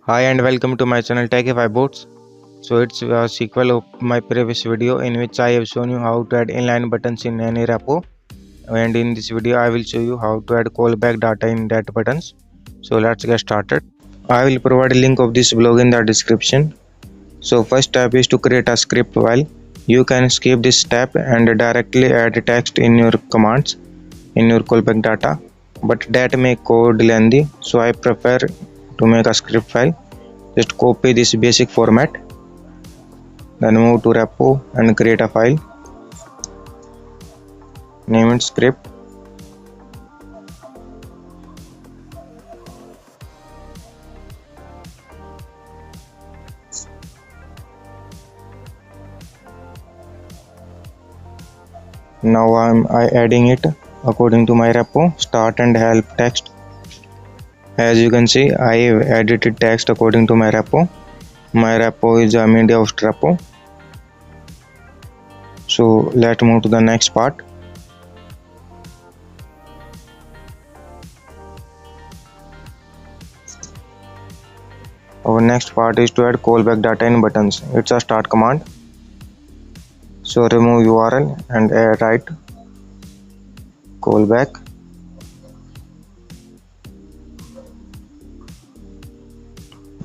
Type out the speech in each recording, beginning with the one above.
Hi and welcome to my channel Techify Boats. So it's a sequel of my previous video in which I have shown you how to add inline buttons in any repo, and in this video I will show you how to add callback data in that buttons. So let's get started. I will provide a link of this blog in the description. So first step is to create a script file. You can skip this step and directly add text in your commands in your callback data, but that may code lengthy, so I prefer to make a script file. Just copy this basic format, then move to repo and create a file, name it script. Now I adding it according to my repo start and help text. As you can see, I have edited text according to my repo. My repo is a media host repo. So let's move to the next part. Our next part is to add callback data in buttons. It's a start command. So remove URL and write callback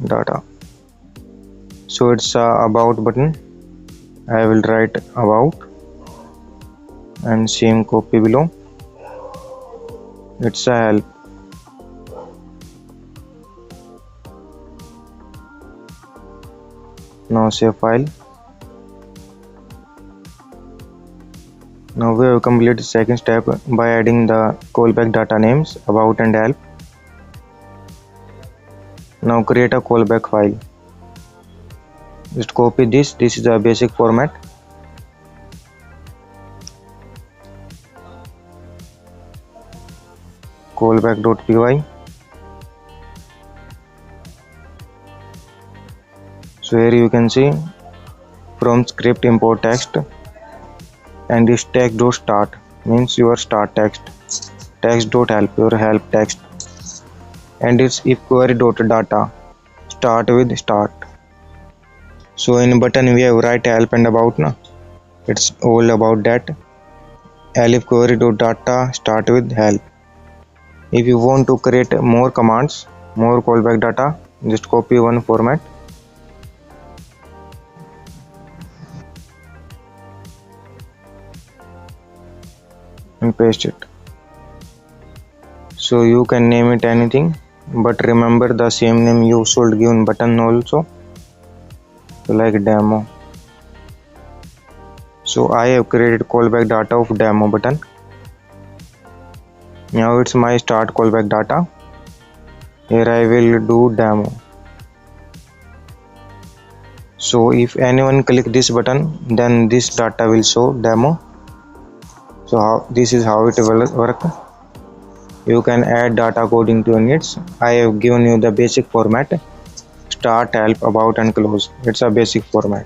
data. So it's a about button. I will write about and same copy below. It's a help. Now save file. Now we have completed the second step by adding the callback data names about and help. Now create a callback file. Just copy this. This is the basic format. Callback.py. So here you can see from script import text, and this text.start means your start text, text.help your help text, and it's if query.data start with start. So in button we have write help and about now. It's all about that. If query.data start with help. If you want to create more commands, more callback data, just copy one format. And paste it. So you can name it anything, but remember the same name you should give in button also. So like demo. So I have created callback data of demo button. Now it's my start callback data. Here I will do demo. So if anyone click this button, then this data will show demo. So this is how it will work. You can add data according to your needs. I have given you the basic format: start, help, about and close. It's a basic format.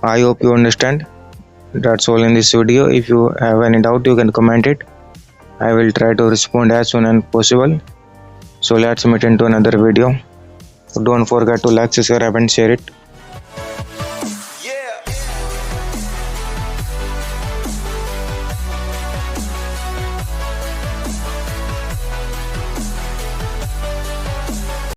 I hope you understand. That's all in this video. If you have any doubt, you can comment it. I will try to respond as soon as possible. So let's meet into another video. Don't forget to like, subscribe and share it.